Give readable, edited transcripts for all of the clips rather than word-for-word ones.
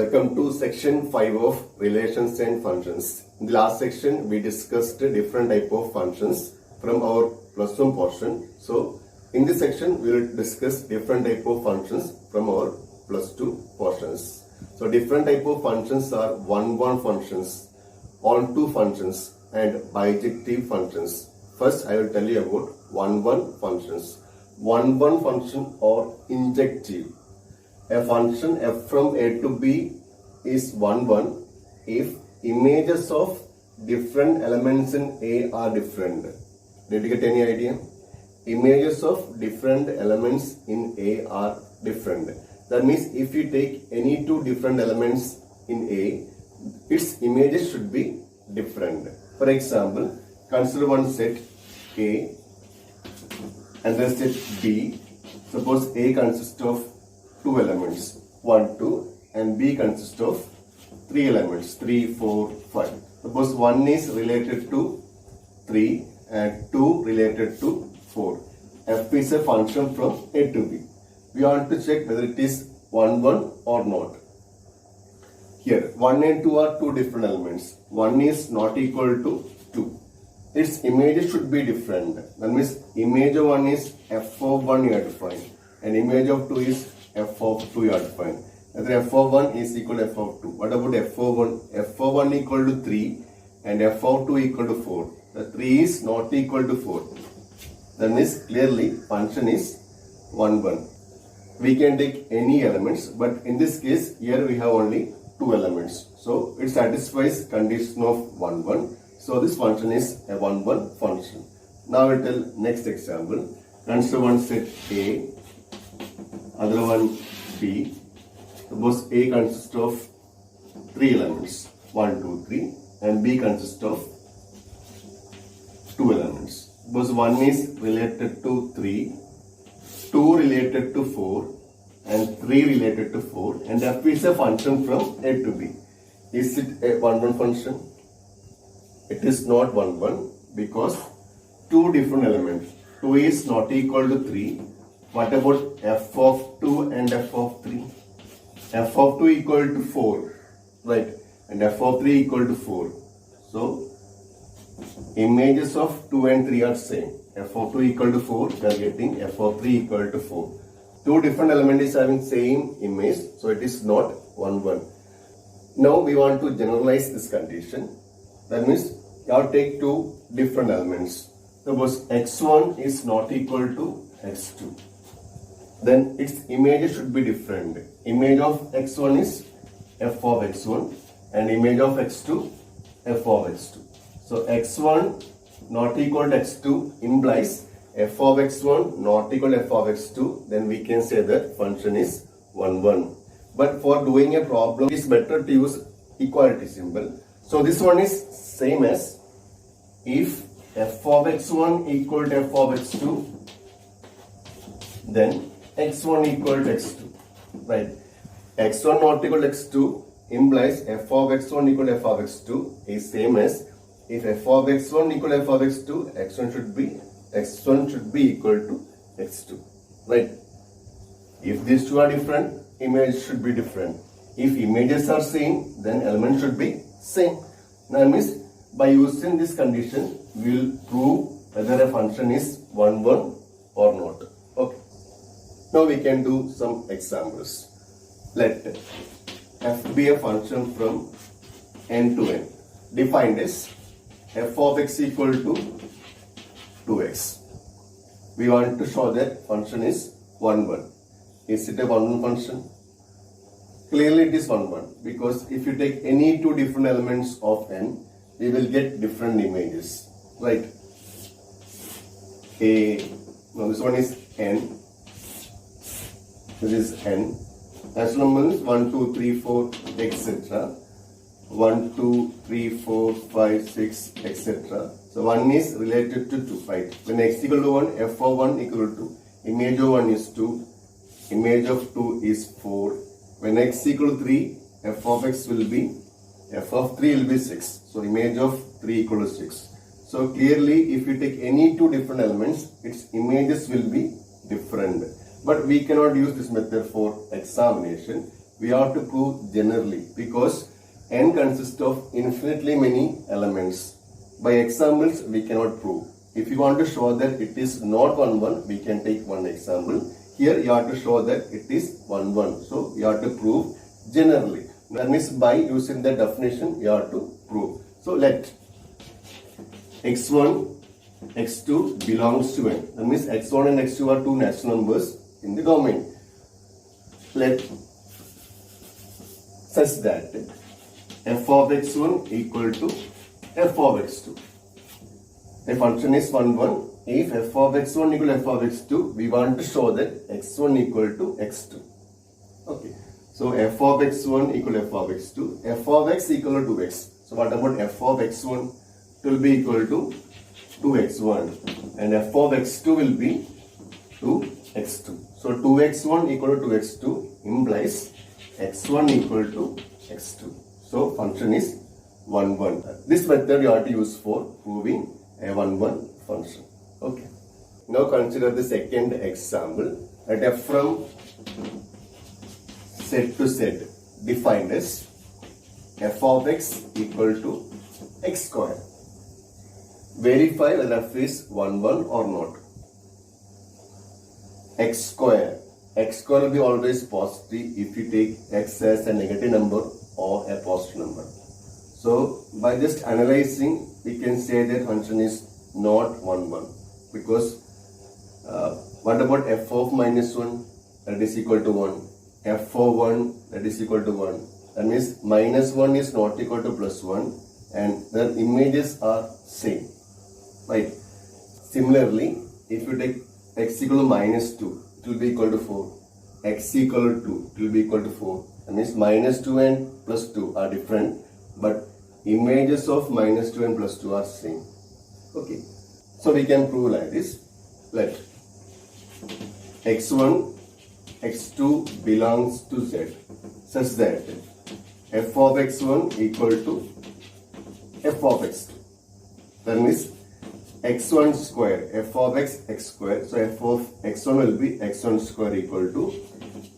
Welcome to section 5 of relations and functions. In the last section, we discussed different type of functions from our plus 1 portion. So, in this section, we will discuss different type of functions from our plus 2 portions. So, different type of functions are one-one functions, on-to functions, and bijective functions. First, I will tell you about one-one functions. One-one function or injective. A function f from a to b is 1, if images of different elements in a are different. Did you get any idea? Images of different elements in a are different. That means if you take any two different elements in a, its images should be different. For example, consider one set A and then set B. Suppose A consists of two elements 1, 2 and B consists of three elements 3, 4, 5. Suppose 1 is related to 3 and 2 related to 4. F is a function from A to B. We want to check whether it is 1, 1 or not. Here 1 and 2 are two different elements. 1 is not equal to 2. Its image should be different. That means image of 1 is f of 1 you have to find and image of 2 is f of 2 you have to find. Whether f of 1 is equal to f of 2. What about f of 1? F of 1 equal to 3 and f of 2 equal to 4. The 3 is not equal to 4. That means clearly function is 1, 1. We can take any elements, but in this case here we have only two elements. So it satisfies condition of 1, 1. So this function is a 1, 1 function. Now we'll tell next example. Consider one set A, other one B. Suppose A consists of three elements 1, 2, 3 and B consists of two elements. Suppose 1 is related to 3, 2 related to 4 and 3 related to 4 and F is a function from A to B. Is it a 1, 1 function? It is not 1, 1 because two different elements. 2 is not equal to 3. What about f of 2 and f of 3? F of 2 equal to 4, right? And f of 3 equal to 4. So, images of 2 and 3 are same. F of 2 equal to 4, we are getting f of 3 equal to 4. Two different elements is having same image, so it is not 1, 1. Now, we want to generalize this condition. That means, you have to take two different elements. Suppose x1 is not equal to x2. Then its image should be different. Image of x1 is f of x1 and image of x2 f of x2. So x1 not equal to x2 implies f of x1 not equal to f of x2. Then we can say that function is 1, 1. But for doing a problem, it is better to use equality symbol. So this one is same as if f of x1 equal to f of x2, then x1 equal to x2, right? x1 not equal to x2 implies f of x1 equal to f of x2 is same as if f of x1 equal to f of x2, x1 should be equal to x2, right? If these two are different, image should be different. If images are same, then elements should be same. That means by using this condition, we will prove whether a function is 1, 1 or not. Okay. Now we can do some examples. Let f be a function from n to n, defined as f of x equal to 2x. We want to show that function is 1, 1. Is it a 1, 1 function? Clearly it is 1, 1 because if you take any two different elements of n, we will get different images, right? Now this one is n. This is n. Natural number is 1, 2, 3, 4, etc. 1, 2, 3, 4, 5, 6, etc. So 1 is related to 2, right? When x equal to 1, f of 1 equal to 2. Image of 1 is 2. Image of 2 is 4. When x equal to 3, f of x will be, f of 3 will be 6. So image of 3 equal to 6. So clearly if you take any two different elements, its images will be different. But we cannot use this method for examination. we have to prove generally because n consists of infinitely many elements. By examples, we cannot prove. If you want to show that it is not 1, 1, we can take one example. Here you have to show that it is 1, 1. So you have to prove generally. That means by using the definition, you have to prove. So let x1, x2 belongs to n. That means x1 and x2 are two natural numbers in the domain. Let such that f of x1 equal to f of x2. The function is 1, 1. If f of x1 equal to f of x2, we want to show that x1 equal to x2. Okay. So f of x1 equal to f of x2. F of x equal to 2x. So what about f of x1? It will be equal to 2x1. And f of x2 will be 2x2. So 2x1 equal to 2x2 implies x1 equal to x2. So function is 1, 1. This method you have to use for proving a 1, 1 function. Okay. Now consider the second example. Let f from Z to Z defined as f of x equal to x square. Verify whether f is 1, 1 or not. X square will be always positive if you take x as a negative number or a positive number. So by just analyzing, we can say that function is not 1, 1 because what about f of minus 1 that is equal to 1, f of 1 that is equal to 1. That means minus 1 is not equal to plus 1 and the images are same. Right. Similarly, if you take x equal to minus 2, it will be equal to 4. X equal to 2, it will be equal to 4. That means minus 2 and plus 2 are different, but images of minus 2 and plus 2 are same. Okay. So we can prove like this. Let x1, x2 belongs to z such that f of x1 equal to f of x2. That means x1 square, f of x, x square. So f of x1 will be x1 square equal to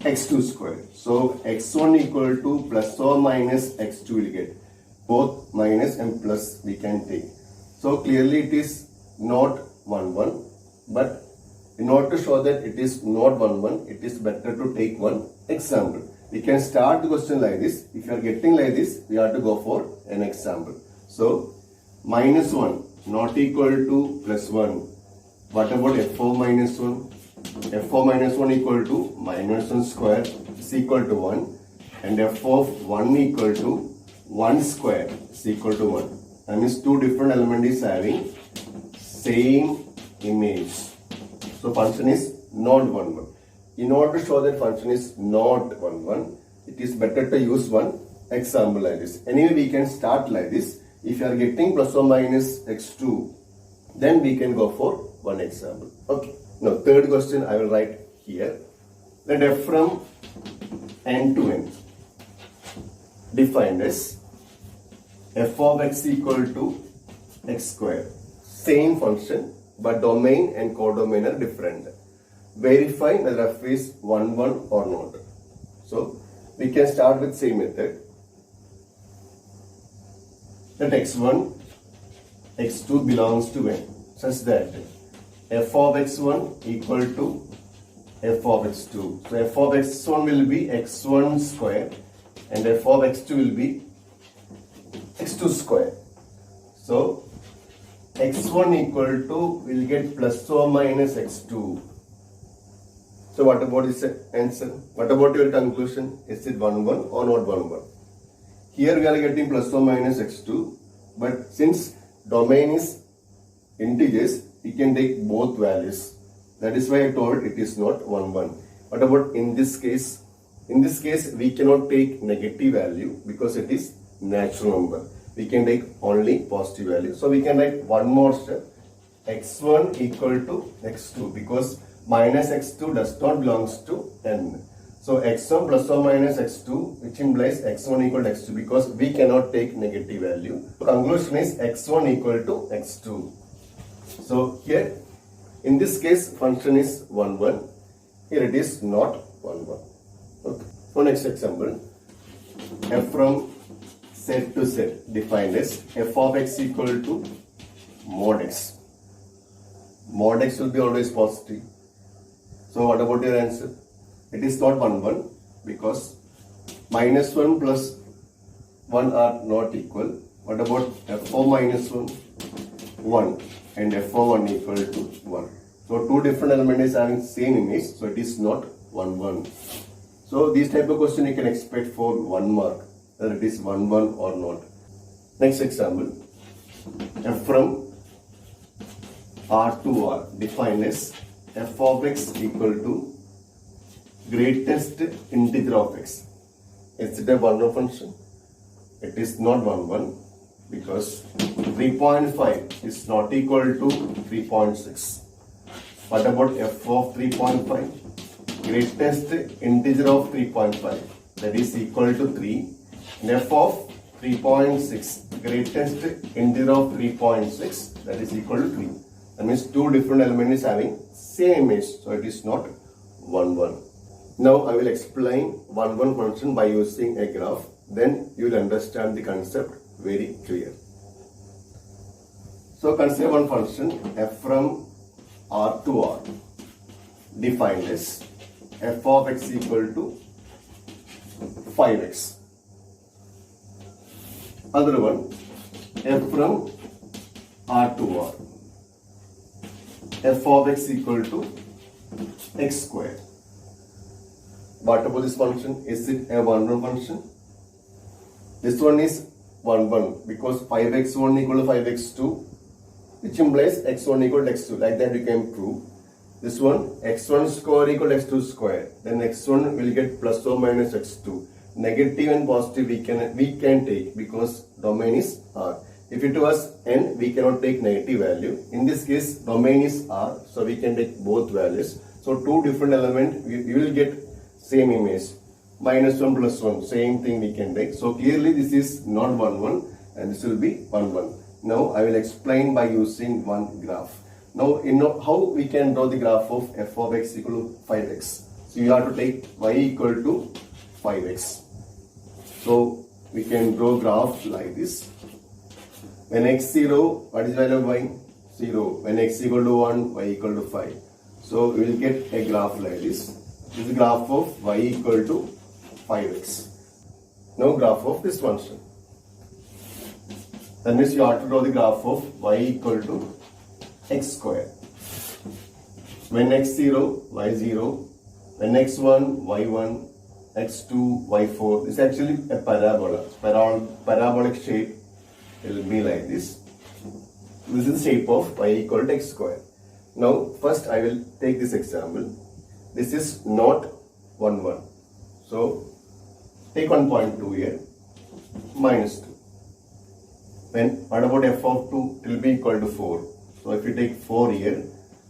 x2 square. So x1 equal to plus or minus x2 will get. Both minus and plus we can take. So clearly it is not 1, 1. But in order to show that it is not 1, 1, it is better to take one example. We can start the question like this. If you are getting like this, we have to go for an example. So minus 1 not equal to plus 1. What about f of minus 1? F of minus 1 equal to minus 1 square is equal to 1. And f of 1 equal to 1 square is equal to 1. That means two different elements is having same image. So function is not 1, 1. In order to show that function is not 1, 1, it is better to use one example like this. Anyway, we can start like this. If you are getting plus or minus x2, then we can go for one example. Okay. Now, third question I will write here. Let f from n to n defined as f of x equal to x square. Same function, but domain and codomain are different. Verify whether f is 1, 1 or not. So, we can start with same method. Let x1, x2 belongs to n such that f of x1 equal to f of x2. So, f of x1 will be x1 square and f of x2 will be x2 square. So, x1 equal to will get plus or minus x2. So what about this answer? What about your conclusion? Is it 1, 1 or not 1, 1? Here we are getting plus or minus x2, but since domain is integers, we can take both values. That is why I told it is not 1, 1. What about in this case? In this case, we cannot take negative value because it is natural number. We can take only positive value. So we can write one more step. x1 equal to x2 because minus x2 does not belongs to n. So x1 plus or minus x2 which implies x1 equal to x2 because we cannot take negative value. So conclusion is x1 equal to x2. So here in this case function is 1, 1. Here it is not 1, 1. Okay. For next example, f from z to z defined as f of x equal to mod x. Mod x will be always positive. So what about your answer? It is not 1, 1 because minus 1 plus 1 are not equal. What about f of minus 1? 1 and f of 1 equal to 1. So two different elements is having same image, so it is not 1, 1. So these type of question you can expect for 1 mark, whether it is 1, 1 or not. Next example, f from R to R defined as f of x equal to greatest integer of x. Is it a 1 function? It is not 1, 1 because 3.5 is not equal to 3.6. What about f of 3.5? Greatest integer of 3.5, that is equal to 3. And f of 3.6, greatest integer of 3.6, that is equal to 3. That means two different elements having same image, so it is not 1, 1. Now I will explain 1, 1 function by using a graph. Then you will understand the concept very clear. So consider one function f from R to R defined as f of x equal to 5x. Other one, f from R to R, f of x equal to x square. What about this function? Is it a 1, 1 function? This one is 1, 1 because 5x1 equal to 5x2, which implies x1 equal to x2. Like that you can prove. This one, x1 square equal to x2 square. Then x1 will get plus or minus x2. Negative and positive we can take because domain is R. If it was n, we cannot take negative value. In this case, domain is R, so we can take both values. So two different elements, we will get same image. Minus 1 plus 1, same thing we can take. So clearly this is not 1, 1 and this will be 1, 1. Now I will explain by using one graph. Now you know how we can draw the graph of f of x equal to 5x. So you have to take y equal to 5x. So we can draw graph like this. When x0, what is the value of y? 0. When x equal to 1, y equal to 5. So we will get a graph like this. This is the graph of y equal to 5x. Now graph of this function. That means you have to draw the graph of y equal to x square. When x0, y0. When x1, y1. x2, y4. This is actually a parabola. Parabolic shape will be like this. This is the shape of y equal to x square. Now first I will take this example. This is not 1, 1. So take 1.2 here, minus 2. When what about f of 2? It will be equal to 4. So if you take 4 here,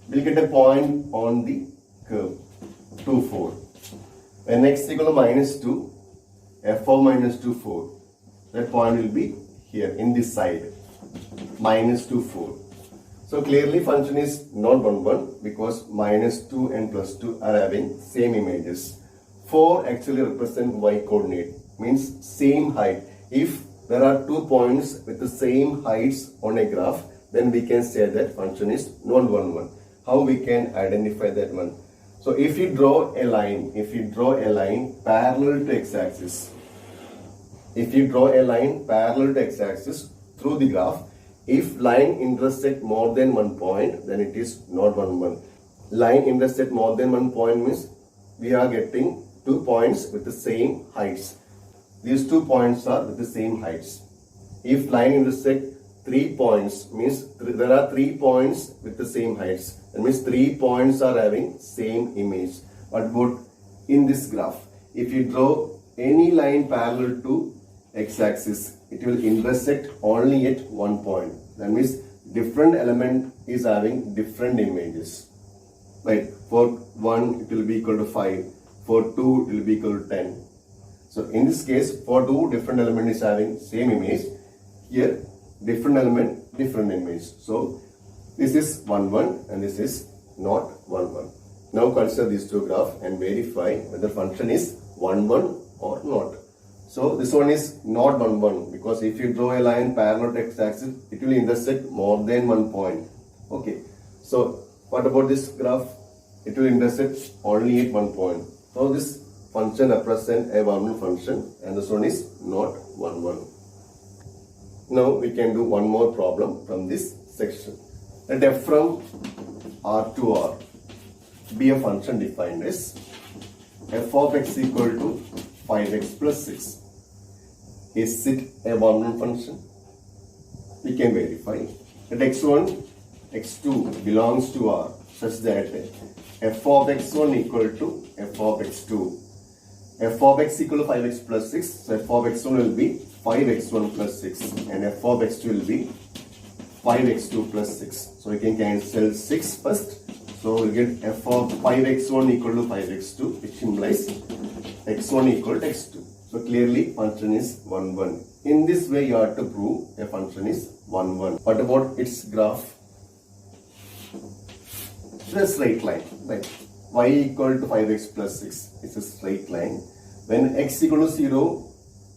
we will get a point on the curve, 2, 4. When x equal to minus 2, f of minus 2, 4. That point will be here in this side, minus 2, 4. So clearly function is not 1, 1 because minus 2 and plus 2 are having same images. 4 actually represent y coordinate, means same height. If there are 2 points with the same heights on a graph, then we can say that function is not 1, 1. How we can identify that one? So if you draw a line, parallel to x-axis, through the graph, if line intersect more than 1 point, then it is not 1, 1. Line intersect more than 1 point means we are getting 2 points with the same heights. These 2 points are with the same heights. If line intersect 3 points, means there are 3 points with the same heights. That means 3 points are having same image. What about in this graph? If you draw any line parallel to x-axis, it will intersect only at 1 point. That means different element is having different images. Right? For 1 it will be equal to 5. For 2 it will be equal to 10. So in this case, for 2 different element is having same image. Here different element, different image. So this is 1, 1 and this is not 1, 1. Now consider these two graphs and verify whether function is 1 1 or not. So this one is not 1 1 because if you draw a line parallel to x-axis, it will intersect more than 1 point. Okay. So what about this graph? It will intersect only at 1 point. So this function represents a 1 1 function and this one is not 1 1. Now we can do one more problem from this section. Let f from R to R be a function defined as f of x equal to 5x plus 6. Is it a 1 1 function? We can verify that x1, x2 belongs to R such that f of x1 equal to f of x2. F of x equal to 5x plus 6. So f of x1 will be 5x1 plus 6 and f of x2 will be 5x2 plus 6. So we can cancel 6 first. So we'll get f of 5x1 equal to 5x2, which implies x1 equal to x2. So clearly function is 1 1. In this way you have to prove a function is 1 1. What about its graph? It's a straight line, right? Y equal to 5x plus 6 is a straight line. When x equal to 0,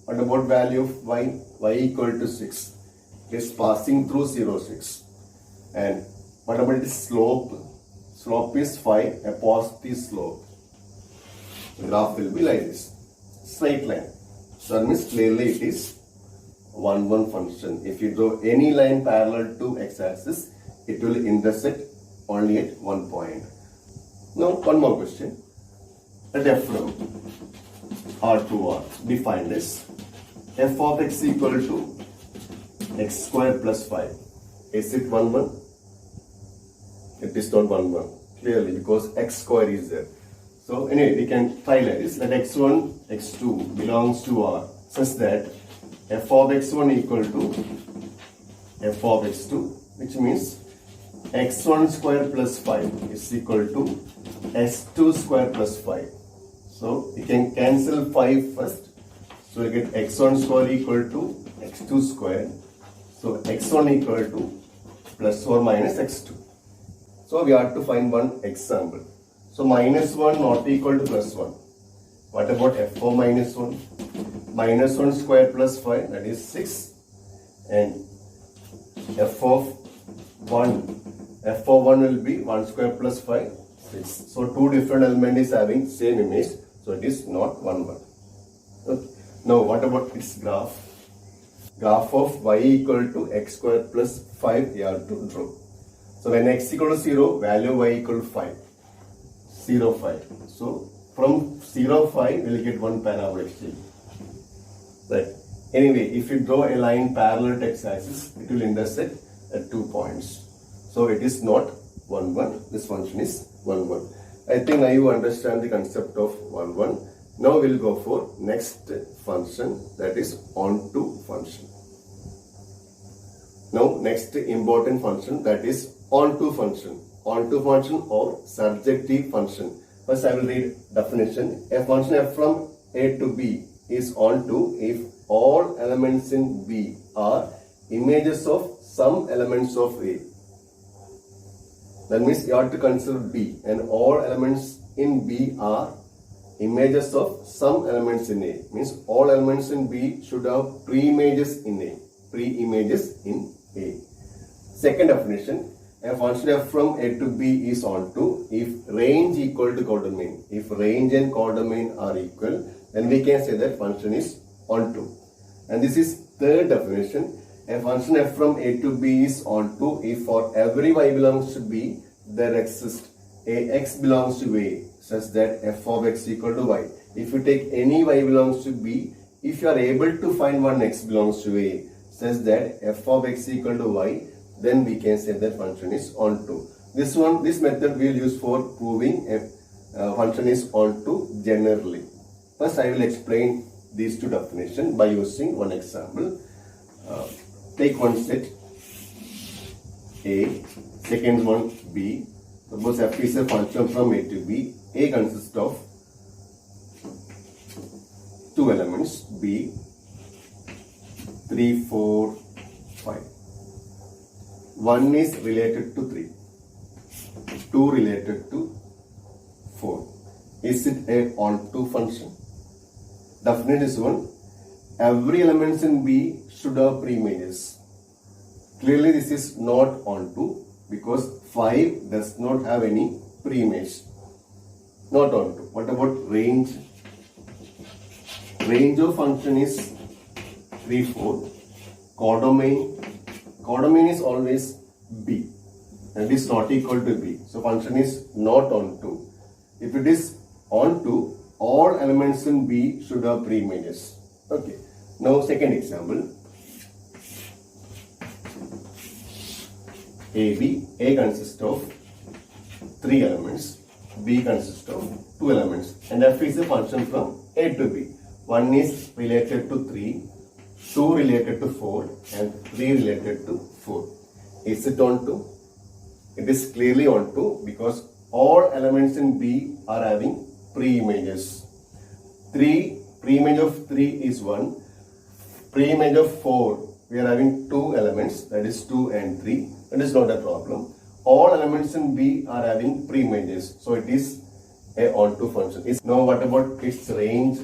what about value of y? Y equal to 6 is passing through 0, 6. And what about its slope? Slope is 5, a positive slope. The graph will be like this. Straight line. So that means clearly it is 1 1 function. If you draw any line parallel to x-axis, it will intersect only at 1 point. Now one more question. Let f from R to R defined as f of x equal to x square plus 5. Is it 1 1? It is not 1 1. Clearly because x square is there. So anyway, we can try like this. Let x1, x2 belongs to R such that f of x1 equal to f of x2, which means x1 square plus 5 is equal to x2 square plus 5. So we can cancel 5 first. So we get x1 square equal to x2 square. So x1 equal to plus or minus x2. So we have to find one example. So minus 1 not equal to plus 1. What about f of minus 1? Minus 1 square plus 5, that is 6. And f of 1 will be 1 square plus 5, 6. So two different elements is having same image. So it is not 1 1. Okay. Now what about its graph? Graph of y equal to x square plus 5 you have to draw. So when x equal to 0, value of y equal to 5. 0, 5. So from 0, 5, we'll get one parabolic shape. Right. Anyway, if you draw a line parallel to x-axis, it will intersect at 2 points. So it is not 1 1. This function is 1 1. I think now you understand the concept of 1 1. Now we'll go for next function, that is onto function. Now next important function, that is onto function. Onto function or surjective function. First I will read definition. A function f from a to b is onto if all elements in B are images of some elements of A. That means you have to consider B and all elements in B are images of some elements in A. Means all elements in B should have pre-images in A. Pre-images in A. Second definition. A function f from A to B is onto if range equal to codomain. If range and codomain are equal, then we can say that function is onto. And this is third definition. A function f from A to B is onto if for every y belongs to B, there exists a x belongs to A such that f of x equal to y. If you take any y belongs to B, if you are able to find one x belongs to A such that f of x equal to y, then we can say that function is onto. This method we will use for proving a function is onto generally. First I will explain these two definitions by using one example. Take one set A, second one B. Suppose f is a function from A to B. A consists of two elements B, 3, 4, 5. 1 is related to 3, 2 related to 4. Is it a onto function? Definition is one. Every elements in B should have pre-images. Clearly this is not onto because 5 does not have any pre-image. Not onto. What about range? Range of function is 3, 4. Codomain. Codomain is always B. And it is not equal to B. So function is not onto. If it is onto, all elements in B should have pre-images. Okay. Now second example. AB. A consists of 3 elements. B consists of 2 elements. And F is a function from A to B. 1 is related to 3, 2 related to 4, and 3 related to 4. Is it onto? It is clearly onto because all elements in B are having pre-images. 3, pre-image of 3 is 1. Pre-image of 4, we are having 2 elements, that is 2 and 3. That is not a problem. All elements in B are having pre-images. So it is a onto function. Now what about its range?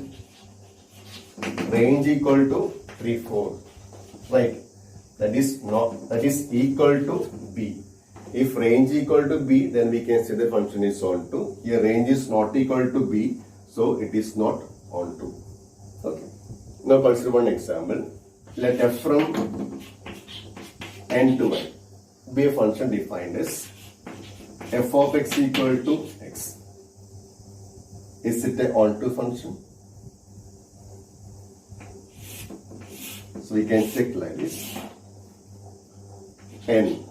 Range equal to 3, 4. Right. That is equal to B. If range equal to B, then we can say the function is onto. Here range is not equal to B, so it is not onto. Okay. Now consider one example. Let F from n to n be a function defined as f of x equal to x. Is it a onto function? So we can check like this. N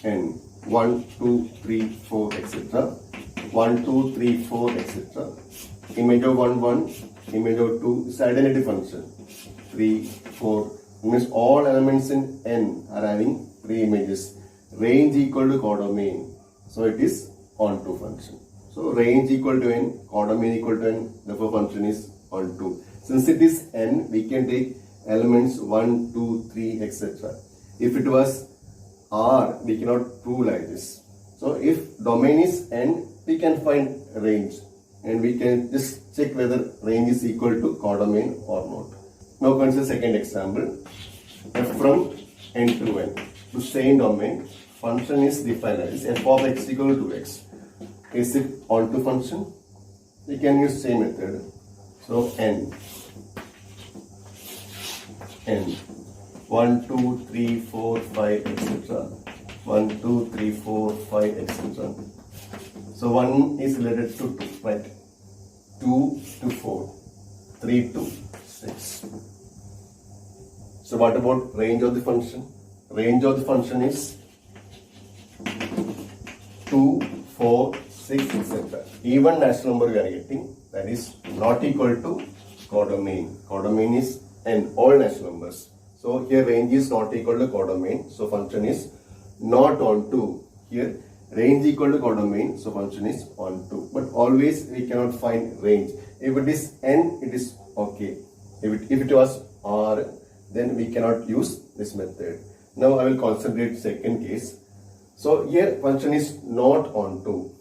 1, 2, 3, 4, etc. 1, 2, 3, 4, etc. Image of 1, 1, image of 2 is identity function. 3, 4 means all elements in N are having 3 images. Range equal to codomain. So it is onto function. So range equal to N, codomain equal to N, therefore function is onto. Since it is N, we can take elements 1, 2, 3, etc. If it was R, we cannot prove like this. So if domain is N, we can find range and we can just check whether range is equal to codomain or not. Now consider second example. F from N to N. To same domain, function is defined as f of x equal to x. Is it onto function? We can use same method. So N 1, 2, 3, 4, 5, etc. 1, 2, 3, 4, 5, etc. So 1 is related to 2, right? 2 to 4, 3 to 6. So what about range of the function? Range of the function is 2, 4, 6, etc. Even natural number we are getting, that is not equal to codomain. Codomain is N, all natural numbers. So here range is not equal to codomain, so function is not onto. Here range equal to codomain, so function is onto. But always we cannot find range. If it is N, it is okay. If it was R, then we cannot use this method. Now I will concentrate second case. So here function is not onto.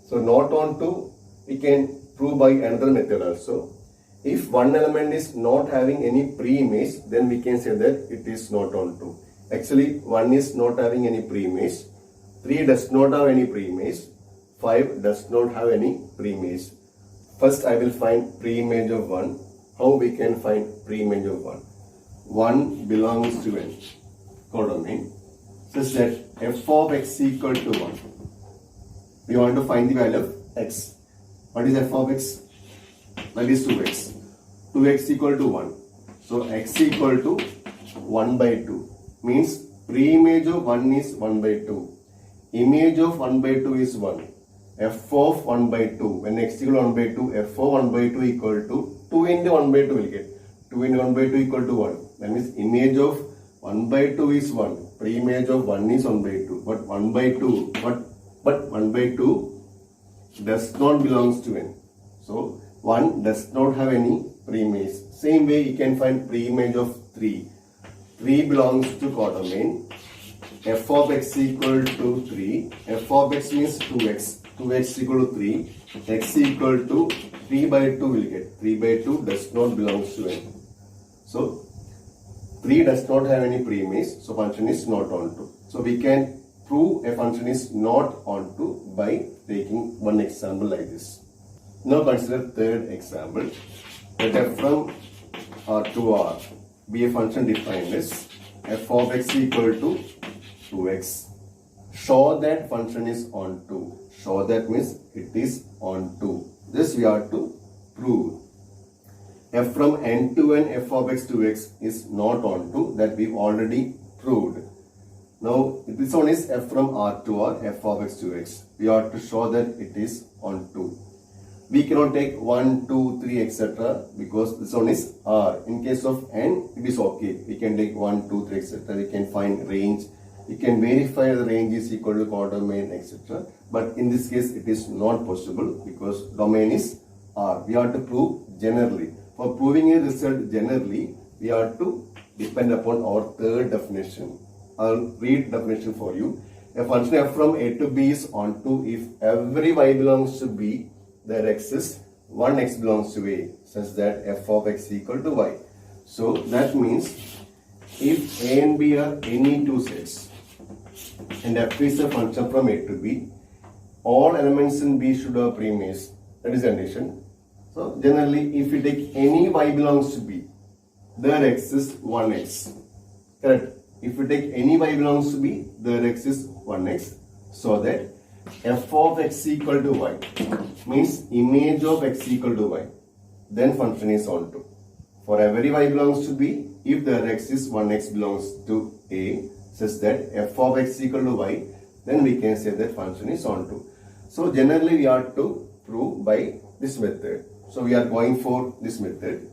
So not onto we can prove by another method also. If one element is not having any pre-image, then we can say that it is not onto. Actually 1 is not having any pre-image, 3 does not have any pre-image, 5 does not have any pre-image. First I will find pre-image of 1. How we can find pre-image of 1? 1 belongs to N, codomain, such that f of x equal to 1. We want to find the value of x. What is f of x? That is 2x. 2x equal to 1. So x equal to 1 by 2. Means pre-image of 1 is 1 by 2. Image of 1 by 2 is 1. F of 1 by 2. When x equal to 1 by 2, f of 1 by 2 equal to 2 into 1 by 2 will get. 2 into 1 by 2 equal to 1. That means image of 1 by 2 is 1. Pre-image of 1 is 1 by 2. But 1 by 2, but 1 by 2 does not belongs to N. So 1 does not have any pre-image. Same way you can find pre-image of 3. 3 belongs to codomain. F of x equal to 3. F of x means 2x. 2x equal to 3, x equal to 3 by 2 will get. 3 by 2 does not belongs to n. So 3 does not have any premise, so function is not onto. So we can prove a function is not onto by taking one example like this. Now consider third example. Let f from R to R be a function defined as f of x equal to 2x. Show that function is onto. Show that means it is onto. This we are to prove. F from n to n f of x to x is not onto, that we already proved. Now this one is f from R to R f of x to x. We are to show that it is onto. We cannot take 1, 2, 3 etc. because this one is R. In case of n it is okay. We can take 1, 2, 3 etc. We can find range. We can verify the range is equal to codomain etc. But in this case it is not possible because domain is R. We have to prove generally. For proving a result generally, we have to depend upon our third definition. I'll read definition for you. A function f from a to b is onto if every y belongs to b, there exists one x belongs to a, such that f of x equal to y. So that means if a and b are any two sets and f is a function from a to b, all elements in b should have premise. That is the condition. So generally, if you take any y belongs to b, there exists one x. Correct? If you take any y belongs to b, there exists one x. So that f of x equal to y means image of x equal to y. Then function is onto. For every y belongs to b, if there exists one x belongs to a, such that f of x equal to y, then we can say that function is onto. So generally, we are to prove by this method. So we are going for this method.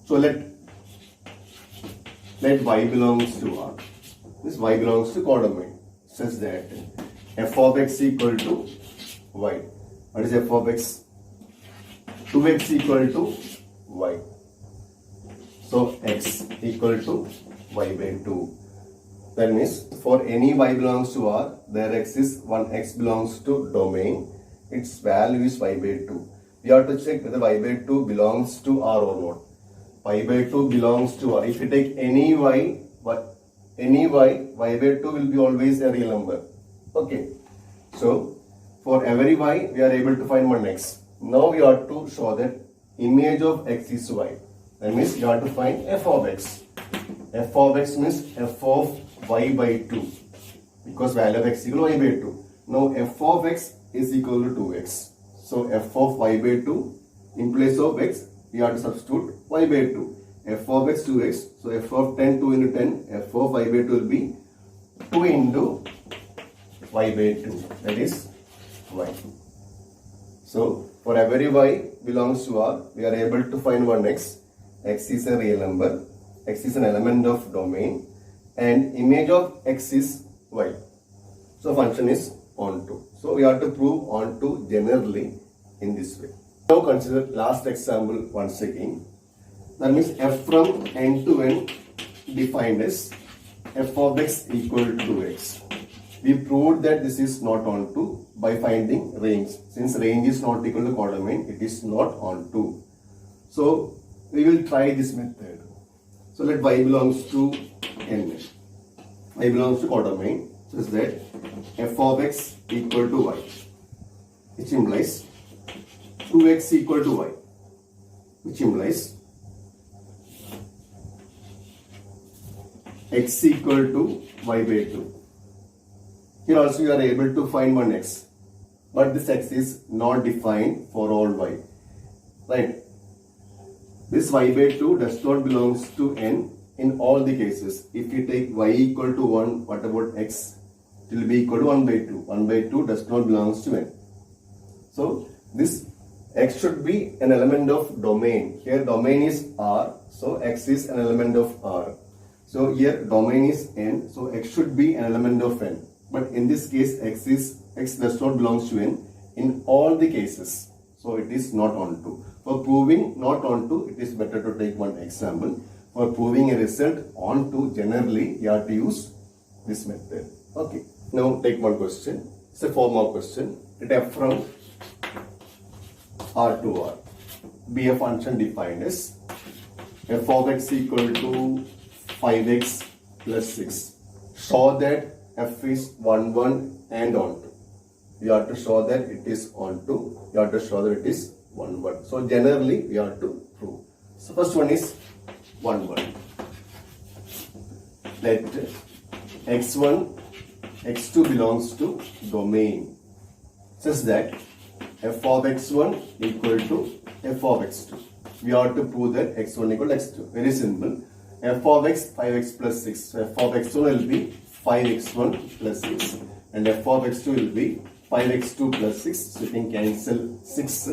So let y belongs to R. This y belongs to codomain, such that f of x equal to y. What is f of x? 2x equal to y. So x equal to y by 2. That means for any y belongs to R, there exists one x belongs to domain. Its value is y by 2. We have to check whether y by 2 belongs to R or not. Y by 2 belongs to R. If you take any y by 2 will be always a real number. Okay. So for every y, we are able to find one x. Now we have to show that image of x is y. That means you have to find f of x. F of x means f of y by 2 because value of x equal to y by 2. Now f of x is equal to 2x. So f of y by 2 in place of x we have to substitute y by 2. F of x 2x. So f of 10 2 into 10. F of y by 2 will be 2 into y by 2. That is y. So for every y belongs to R, we are able to find one x. X is a real number. X is an element of domain. And image of x is y. So function is onto. So we have to prove onto generally in this way. Now consider last example once again. That means f from n to n defined as f of x equal to x. We proved that this is not onto by finding range. Since range is not equal to codomain, it is not onto. So we will try this method. So let y belongs to n. Y belongs to codomain, such that f of x equal to y, which implies 2x equal to y, which implies x equal to y by 2. Here also you are able to find one x, but this x is not defined for all y, right? This y by 2 does not belongs to n in all the cases. If you take y equal to 1, what about x? It will be equal to 1 by 2. 1 by 2 does not belongs to n. So this x should be an element of domain. Here domain is R, so x is an element of R. So here domain is n, so x should be an element of n. But in this case x does not belongs to n in all the cases. So it is not onto. For proving not onto, it is better to take one example. For proving a result onto, generally you have to use this method. Okay. Now take one question. It's a 4 mark question. Let f from R to R be a function defined as f of x equal to 5x plus 6. Show that f is 1, 1 and onto. We have to show that it is onto. You have to show that it is 1, 1. So generally we have to prove. So first one is 1, 1. Let x1, x2 belongs to domain such that f of x1 equal to f of x2. We have to prove that x1 equal to x2. Very simple. F of x 5x plus 6. So f of x1 will be 5x1 plus 6 and f of x2 will be 5x2 plus 6. So you can cancel 6.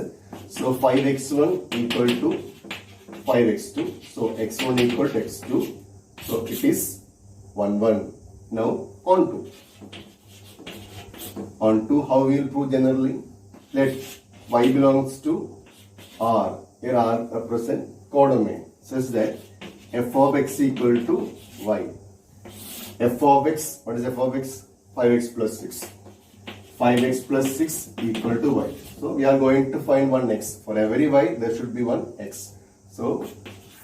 So 5x1 equal to 5x2. So x1 equal to x2. So it is 1, 1. Now onto. Onto how we will prove generally? Let y belongs to R. Here R represent codomain such that f of x equal to y. F of x, what is f of x? 5x plus 6. 5x plus 6 equal to y. So we are going to find one x. For every y there should be one x. So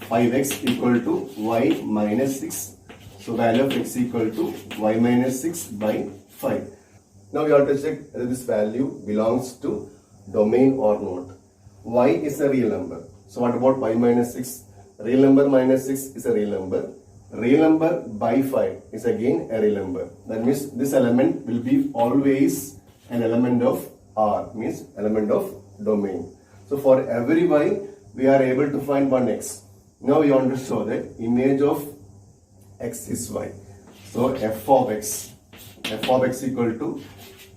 5x equal to y minus 6. So value of x equal to y minus 6 by 5. Now we have to check whether this value belongs to domain or not. Y is a real number. So what about y minus 6? Real number minus 6 is a real number. Real number by 5 is again a real number. That means this element will be always an element of R, means element of domain. So for every y, we are able to find one x. Now we want to show that image of x is y. So f of x equal to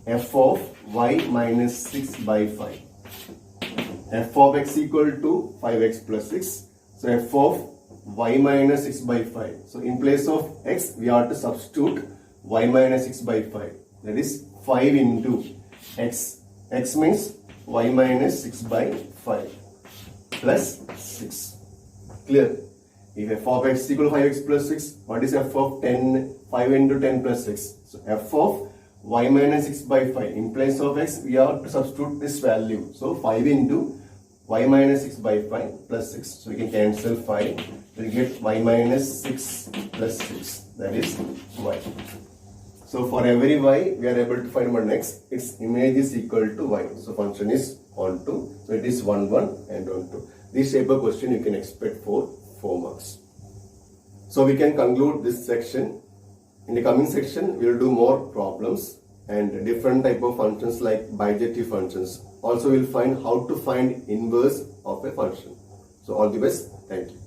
f of y minus 6 by 5. F of x equal to 5x plus 6. So f of y minus 6 by 5. So in place of x, we have to substitute y minus 6 by 5. That is 5 into x. X means y minus 6 by 5 plus 6. Clear? If f of x equal to 5x plus 6, what is f of 10? 5 into 10 plus 6. So f of y minus 6 by 5. In place of x, we have to substitute this value. So 5 into y minus 6 by 5 plus 6. So we can cancel 5. We get y minus 6 plus 6. That is y. So for every y, we are able to find one x. Its image is equal to y. So function is onto. So it is 1, 1 and onto. This type of question you can expect for 4 marks. So we can conclude this section. In the coming section, we will do more problems and different type of functions like bijective functions. Also, we will find how to find inverse of a function. So all the best. Thank you.